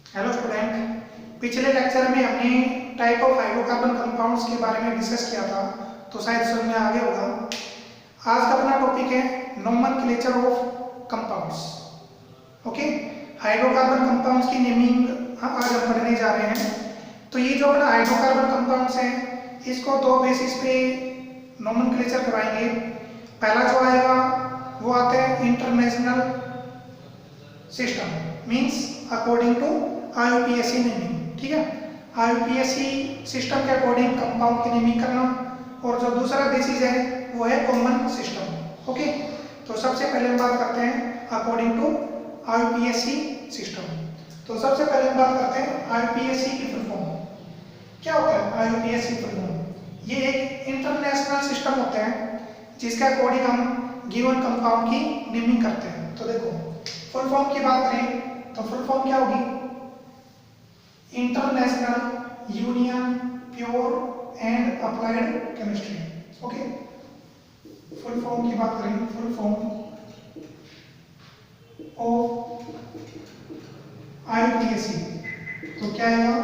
Hello student, पिछले lecture में हमने टाइप ऑफ हाइड्रोकार्बन कंपाउंड्स के बारे में डिस्कस किया था, तो शायद समझ में आ गया होगा। आज का अपना टॉपिक है nomenclature of compounds. Okay, hydrocarbon compounds की नेमिंग आज हम पढ़ने जा रहे हैं। तो ये जो अपना हाइड्रोकार्बन कंपाउंड्स हैं, इसको दो बेसिस पे नोमेनक्लेचर कराएंगे। पहला जो आएगा वो आता है international system, means according to IUPAC naming. ठीक है, IUPAC सिस्टम के अकॉर्डिंग कंपाउंड की नेमिंग करना। और जो दूसरा बेसिस है वो है कॉमन सिस्टम। ओके, तो सबसे पहले हम बात करते हैं अकॉर्डिंग टू IUPAC सिस्टम। तो सबसे पहले हम बात करते हैं IUPAC की फुल फॉर्म क्या होता है। IUPAC फुल फॉर्म ये एक इंटरनेशनल सिस्टम होता है जिसके अकॉर्डिंग हम गिवन कंपाउंड की नेमिंग करते हैं। तो देखो, फुल फॉर्म की बात करें तो फुल फॉर्म क्या होगी, international union pure and applied chemistry. Okay, full form की बात करें, फुल फॉर्म ऑफ IUPAC तो क्या आएगा,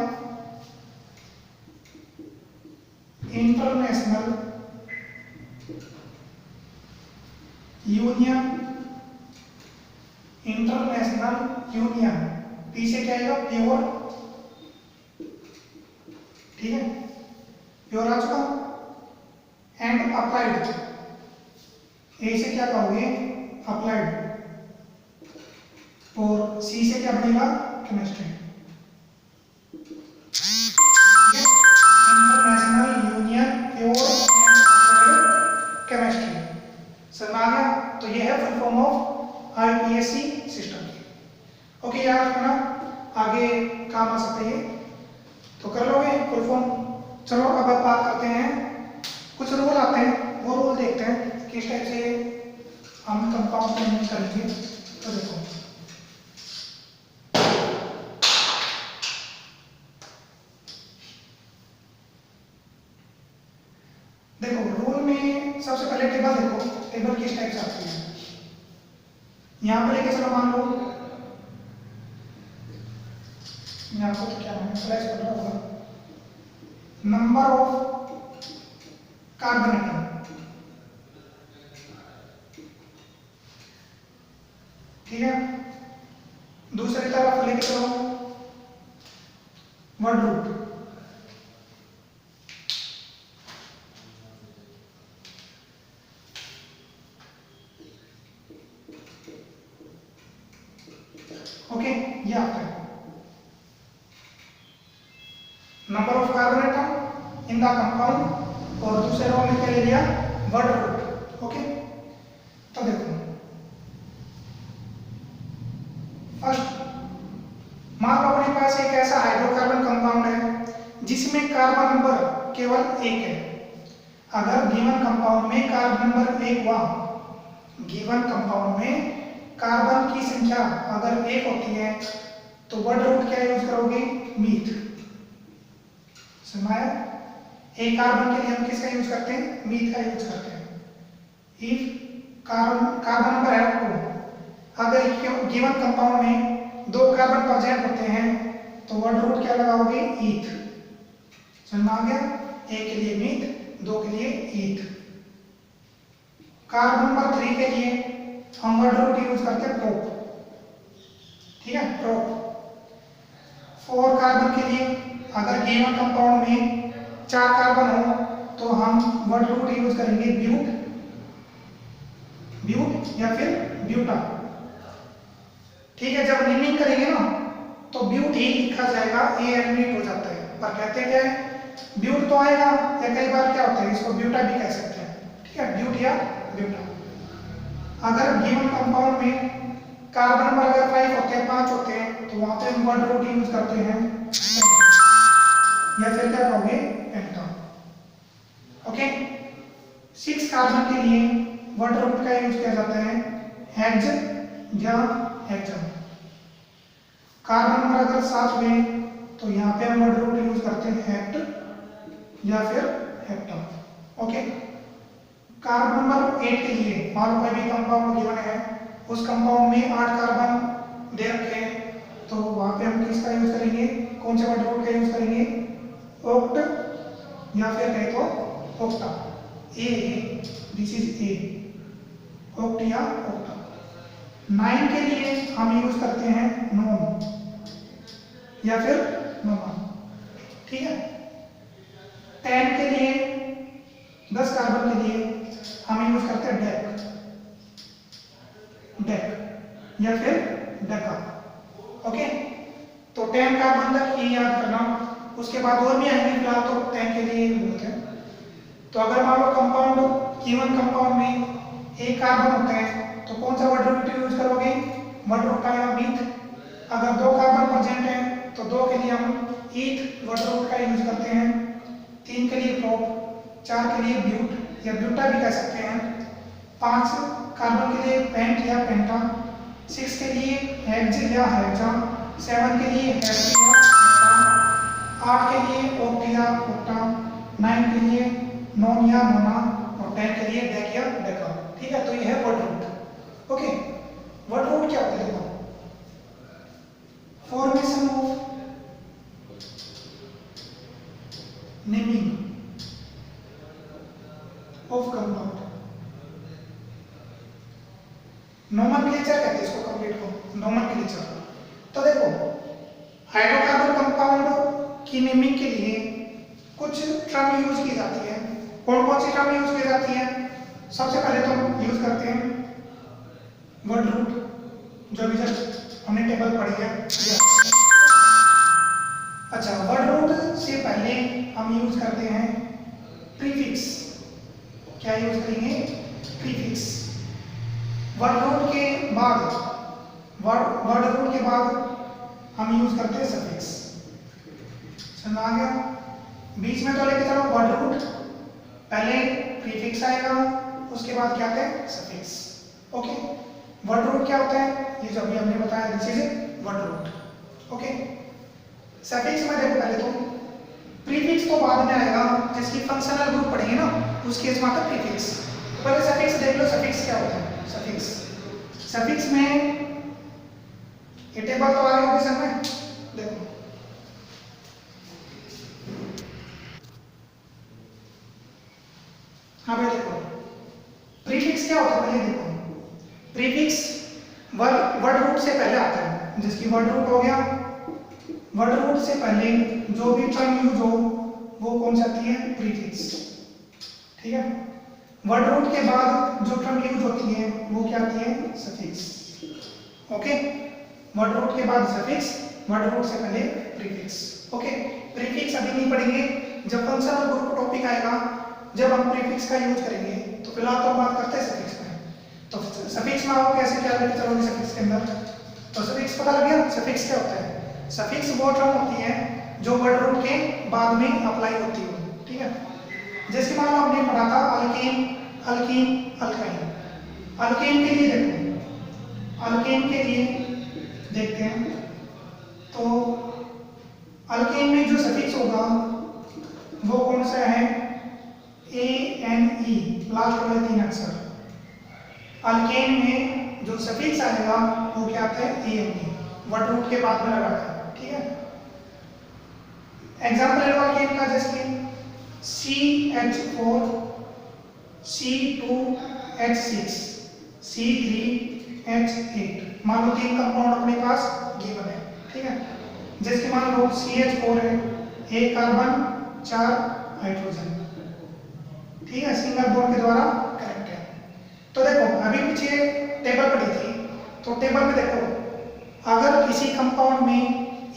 international union, international union P से क्या आएगा, प्योर। ठीक है, प्योर आ चुका। एंड अप्लाइड, ए से क्या कहोगे, अप्लाइड। और सी से क्या बनेगा, chemistry. International union pure and applied chemistry. समझ में आ गया। तो ये है full form of IUPAC system की। ओके यार, है ना, आगे काम आ सकते हैं तो कर लोगे फुल फॉर्म। चलो अब बात करते हैं, कुछ रूल आते हैं, वो रूल देखते हैं किस टाइप से हम कंपाउंड की नेमिंग करेंगे। तो देखो, रूल में सबसे पहले टेबल देखो, टेबल किस टाइप से आती है। यहां पर लेके चलो, मान लो यहाँ को तो क्या है, फ्लैश कर रहा होगा, नंबर ऑफ कार्बन एटम। ठीक है, दूसरी तरफ लेके चलो वर्ड रूट। ओके, ये आता है number of carbon atom in the compound, और दूसरे रो में क्या ले लिया, वर्ड रूट। ओके, तो देखो फर्स्ट, मान लो अपने पास एक ऐसा हाइड्रोकार्बन कंपाउंड है जिसमें कार्बन नंबर केवल एक है। अगर गिवन कंपाउंड में कार्बन नंबर एक हुआ, गिवन कंपाउंड में कार्बन की संख्या अगर एक होती है तो वर्ड रूट क्या यूज करोगे, मीथ। समझाया, एक कार्बन के लिए हम किसका यूज करते हैं, मीथ का यूज करते हैं। इफ कार्बन नंबर है 2, अगर गिवन कंपाउंड में 2 कार्बन प्रेजेंट होते हैं तो वर्ड रूट क्या लगाओगे, ईथ। समझ में आ गया, एक के लिए मीथ, 2 के लिए ईथ। कार्बन नंबर 3 के लिए हम वर्ड रूट यूज करते हैं प्रोप। ठीक है, प्रोप। 4 कार्बन के लिए अगर गिवन कंपाउंड में 4 कार्बन हो तो हम वर्ड रूट यूज करेंगे ब्यूट, ब्यूट या फिर ब्यूटा। ठीक है, जब नेमिंग करेंगे ना तो ब्यूट ही लिखा जाएगा, ए एलिमिनेट हो जाता है, पर कहते हैं क्या है, ब्यूट तो आएगा, या कई बार क्या होता है इसको ब्यूटा भी कह सकते हैं। ठीक है, ब्यूट या ब्यूटा। अगर गिवन कंपाउंड में कार्बन नंबर अगर 5 होते हैं, 5 होते हैं, तो वहां पे हम वर्ड रूट यूज करते हैं या फिर क्या कहोगे, पेंटा। ओके, 6 कार्बन के लिए वर्ड रूट का यूज किया जाता है हेक्स या हेक्सा। कार्बन नंबर अगर 7 हुए तो यहाँ पे हम वर्ड रूट यूज करते हैं हेक्ट या फिर हेक्टा। ओके, कार्बन नंबर 8 के लिए मान लो कोई भी कंपाउंड गिवन है, उस कंपाउंड में 8 कार्बन दे रखे हैं तो तो वहां पे हम किसका यूज करेंगे, कौन से वर्ड रूट का यूज करेंगे, ऑक्ट या फिर कहे तो octa. A, this is a, oct या ऑक्टा। 9 के लिए हम यूज करते हैं नोन या फिर नोमन, ठीक है। 10 के लिए, 10 कार्बन के लिए हम यूज करते हैं डेक, डेक या फिर डेका, ओके। तो 10 कार्बन तक ये याद करना, उसके बाद और भी आएंगे, फिलहाल तो 10 के लिए बहुत है। तो अगर मान लो कंपाउंड, गिवन कंपाउंड में एक कार्बन होता है तो कौन सा वर्ड रूट यूज करोगे, वर्ड रूट आएगा मीथ। अगर 2 कार्बन प्रेजेंट है तो 2 के लिए हम ईथ वर्ड रूट का यूज करते हैं, 3 के लिए प्रोप, 4 के लिए ब्यूट या ब्यूटा भी कह सकते हैं, 5 कार्बन के लिए पेंट या पेंटा, 6 के लिए हेक्ज या हेक्सा, 7 के लिए हेक्स या हेक्सा, 8 के लिए ऑक्ट या ऑक्टा, 9 के लिए नॉन या नोना और 10 के लिए डेक या डेका, ठीक है। तो ये है word root, okay. Word root क्या होता है, देखो, formation of naming of compound, nomenclature कहते हैं इसको, कंप्लीट को नोमेनक्लेचर। तो देखो, हाइड्रोकार्बन कंपाउंड की नेमिंग के लिए कुछ टर्म यूज की जाती है। कौन कौन सी टर्म यूज की जाती है, सबसे पहले तो हम यूज करते हैं वर्ड रूट, जो भी जस्ट हमने टेबल पढ़ी है। अच्छा, वर्ड रूट से पहले हम यूज करते हैं प्रीफिक्स। क्या यूज करेंगे, प्रीफिक्स। वर्ड रूट के बाद, वर्ड रूट के बाद हम यूज करते हैं सफिक्स। समझ आ गया, बीच में तो लेके चलो वर्ड रूट, पहले प्रीफिक्स आएगा, उसके बाद क्या आते हैं, सफिक्स, ओके। वर्ड रूट क्या होता है, ये जो अभी हमने बताया, this is word root, okay. Suffix में देखो, पहले तो प्रीफिक्स तो बाद में आएगा, जिसकी फंक्शनल ग्रुप पढ़ेंगे ना, उस केस में आता है प्रीफिक्स। तो पहले सफिक्स देख लो, सफिक्स क्या होता है। सफिक्स, सफिक्स में ये टेबल तो आ रही होगी सब में, देखो, हाँ भाई देखो, प्रीफिक्स क्या होता है, पहले देखो, प्रीफिक्स वर्ड रूट से पहले आता है, जिसकी वर्ड रूट हो गया, वर्ड रूट से पहले जो भी टर्म यूज हो वो कौन सी आती है, प्रीफिक्स, ठीक है। वर्ड रूट के बाद जो टर्म यूज होती है वो क्या आती है, सफिक्स, ओके। वर्ड रूट के बाद सफिक्स, वर्ड रूट से पहले प्रीफिक्स, ओके। प्रीफिक्स अभी नहीं पढ़ेंगे, जब फंक्शनल ग्रुप टॉपिक आएगा, जब हम प्रीफिक्स का यूज करेंगे। तो फिलहाल तो हम बात करते हैं सफिक्स में। तो सफिक्स में आओ, कैसे क्या लेके चलोगे सफिक्स के अंदर, तो सफिक्स पता लग गया, सफिक्स क्या होता है। सफिक्स वो टर्म होती है जो वर्ड रूट के बाद में अप्लाई होती है, ठीक है। जैसे मान लो हमने पढ़ा था अल्कीन, अल्कीन, अल्काइन। अल्कीन के लिए देखो, अल्कीन के लिए देखते हैं, तो अल्कीन में जो सफिक्स होगा वो कौन सा है, ANE, लास्ट वाले 3 अक्षर। अल्केन में जो सफिक्स आएगा वो क्या आता है, ANE, वर्ड रूट के बाद में लगाता है, ठीक है। एग्जाम्पल ले लो अल्केन का, जैसे CH4, C2H6, C3H8, मान लो 3 कंपाउंड अपने पास गिवन है, ठीक है। जैसे मान लो CH4 है, 1 कार्बन 4 हाइड्रोजन, ठीक है, सिंगल बॉन्ड के द्वारा कनेक्ट है। तो देखो, अभी पीछे टेबल पड़ी थी, तो टेबल में देखो, अगर किसी कंपाउंड में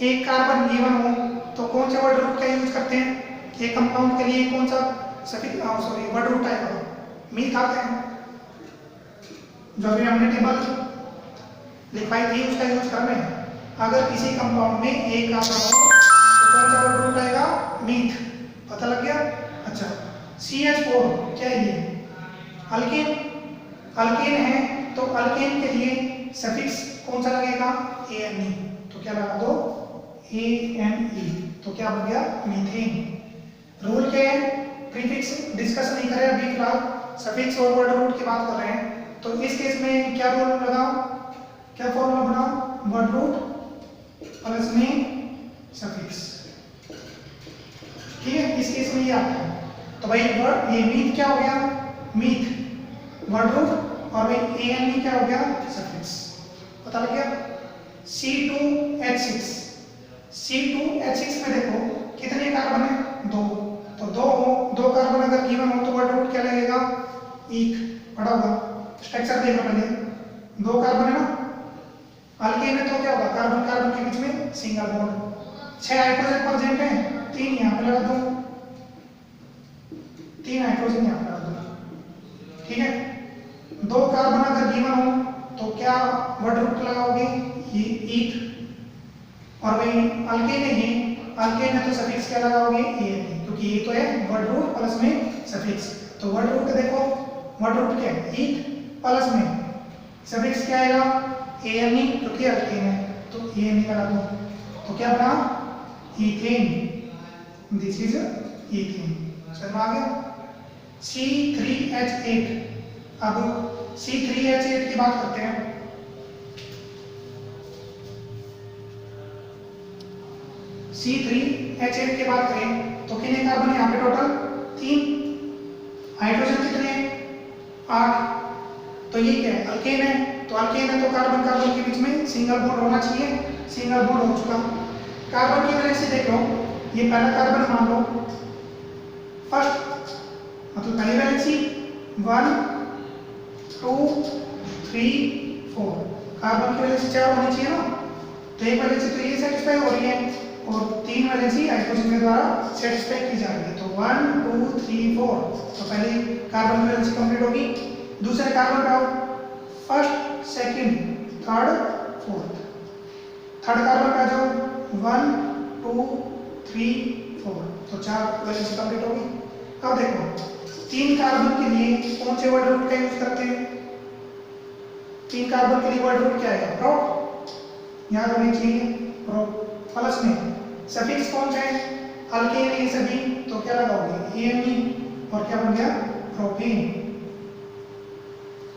1 कार्बन गिवन हो तो कौन सा वर्ड रूट का यूज करते हैं, एक कंपाउंड के लिए कौन सा सफिक्स, सॉरी वर्ड रूट आएगा, मीथ आते हैं। जो अभी हमने टेबल लिखवाई थी उसका यूज कर रहे हैं। अगर किसी कंपाउंड में 1 कार्बन हो तो कौन सा वर्ड रूट आएगा, मीथ, पता लग गया। अच्छा, CH4 क्या है, ये अल्केन, अल्केन है, तो अल्केन के लिए सफिक्स कौन सा लगेगा, ANE, तो क्या लगा दो, ANE, तो क्या बन गया, मीथेन। रूल क्या है, प्रीफिक्स डिस्कस नहीं करें अभी, फिलहाल सफिक्स और वर्ड रूट की बात कर रहे हैं। तो इस केस में क्या रूल लगा, क्या फॉर्मूला बना, वर्ड रूट प्लस में सफिक्स। ठीक है, इस केस में ये आता है। तो भाई वर्ड ये मीथ क्या हो गया, मीथ वर्ड रूट, और भाई ANE क्या हो गया, सफिक्स। पता लग गया। C2H6, C2H6 में देखो कितने कार्बन है, 2। तो दो कार्बन अगर गिवन हो तो वर्ड रूट क्या लगेगा, एक। पढ़ा होगा, स्ट्रक्चर देखो पहले, 2 कार्बन है ना, अल्केन है तो क्या होगा, कार्बन कार्बन के बीच में सिंगल बॉन्ड। 6 हाइड्रोजन प्रेजेंट है, 3 यहाँ पे लगा दो, 3 हाइड्रोजन यहाँ पे लगा दो। ठीक है, 2 कार्बन अगर गिवन हो तो क्या वर्ड रूट लगाओगे, ये ईथ। और भाई अल्केन है, ये अल्केन है तो सफिक्स क्या लगाओगे, ANE, क्योंकि ये तो है वर्ड रूट प्लस में सफिक्स। तो वर्ड रूट देखो, वर्ड रूट क्या है, ईथ प्लस में सफिक्स क्या आएगा, ANE, क्योंकि अल्केन है तो ANE लगा दो। तो क्या बना, ईथेन। This is ethane. समझ में आ गया। C3H8, अब C3H8 की बात करते हैं। C3H8 की बात करें तो कितने कार्बन है यहाँ पे, टोटल 3। हाइड्रोजन कितने, 8। तो ये क्या है, अल्केन है, तो अल्केन है तो कार्बन कार्बन के बीच में सिंगल बॉन्ड होना चाहिए, सिंगल बॉन्ड हो चुका। कार्बन की वजह से देख लो, ये पहला कार्बन मान लो, फर्स्ट मतलब पहली वैलेंसी 1 2 3 4, कार्बन की वैलेंसी 4 होनी चाहिए ना, तो एक वैलेंसी तो ये सेटिस्फाई हो रही है और 3 वैलेंसी हाइड्रोजन के द्वारा सेटिस्फाई की जा रही है। तो 1 2 3 4, तो पहले कार्बन की वैलेंसी कंप्लीट होगी। दूसरे कार्बन पे आओ, first second third fourth, third carbon पे आ जाओ, 1 2 3 4, तो 4 वैलेंसी कंप्लीट होगी। अब देखो 3 कार्बन के लिए कौन से वर्ड रूट का यूज करते हैं, 3 कार्बन के लिए वर्ड रूट क्या आएगा, प्रो, याद होनी चाहिए, प्रो। प्लस में सफिक्स कौन सा है, अल्केन है ये सभी, तो क्या लगाओगे, ANE, और क्या बन गया, प्रोपेन।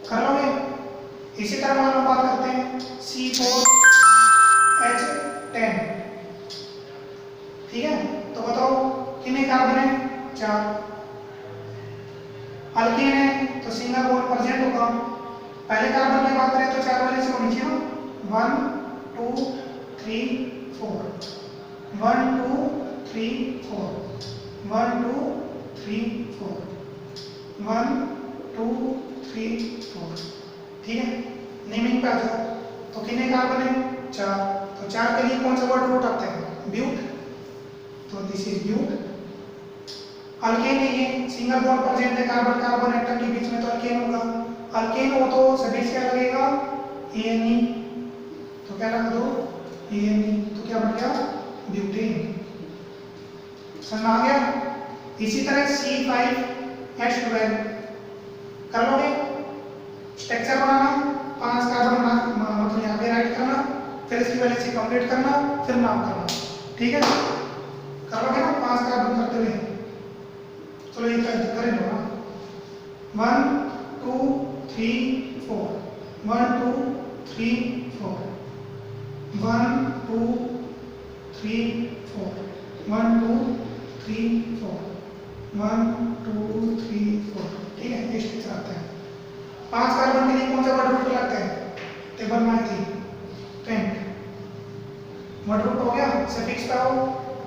कर लोगे। इसी तरह हम बात करते हैं C4H10। ठीक है, तो बताओ कितने कार्बन है, 4। अल्केन है तो सिंगल बॉन्ड प्रेजेंट होगा। पहले कार्बन की बात करें तो 4 वैलेंसी होनी चाहिए ना, 1 2 3 4, 1 2 3 4, 1 2 3 4, 1 2 3 4। ठीक है, नेमिंग पे आ जाओ, तो कितने कार्बन है, 4। तो 4 के लिए कौन सा वर्ड रूट आता है, ब्यूट, तो दिस इज ब्यूट। अल्केन है ये, सिंगल बॉन्ड प्रेजेंट है कार्बन कार्बन एटम के बीच में, तो अल्केन होगा। अल्केन हो तो सफिक्स क्या लगेगा, ANE, तो क्या लगा दो, ANE, तो क्या बन गया, ब्यूटेन। समझ में आ गया। इसी तरह C5H12 कर लोगे, स्ट्रक्चर बनाना, 5 कार्बन मतलब यहाँ पे राइट करना, फिर इसकी वैलेंसी कंप्लीट करना, फिर नाम करना। ठीक है, कर लोगे ना 5 कार्बन करते हुए, चलो ये करें लो ना, 1 2 3 4, 1 2 3 4, 1 2 3 4, 1 2 3 4, 1 2 3 4। ठीक है, ये स्ट्रक्चर आता है। 5 कार्बन के लिए कौन सा वर्ड रूट लगता है, टेबल में आई थी, पेंट। वर्ड रूट हो गया, सफिक्स पे आओ,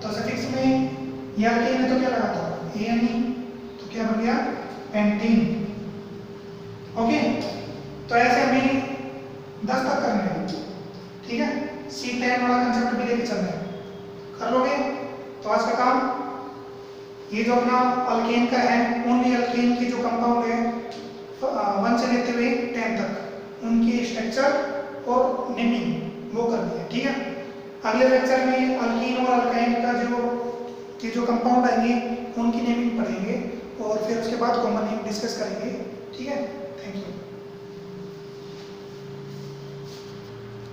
तो सफिक्स में ये अल्केन है तो क्या लगाता हूँ, ANE, तो क्या बन गया, पेंटीन। ओके, तो ऐसे हमें 10 तक करने हैं। ठीक है, C10 वाला कंसेप्ट भी लेके चलना है, कर लोगे। तो आज का काम ये जो अपना अल्केन का है, ओनली अल्केन की जो कंपाउंड है 1 से लेते हुए 10 तक, उनकी स्ट्रक्चर और नेमिंग वो कर दिया। ठीक है, अगले लेक्चर में अल्कीन और अल्काइन का जो कंपाउंड आएंगे उनकी नेमिंग पढ़ेंगे और फिर उसके बाद कॉमन नेम डिस्कस करेंगे। ठीक है, थैंक यू।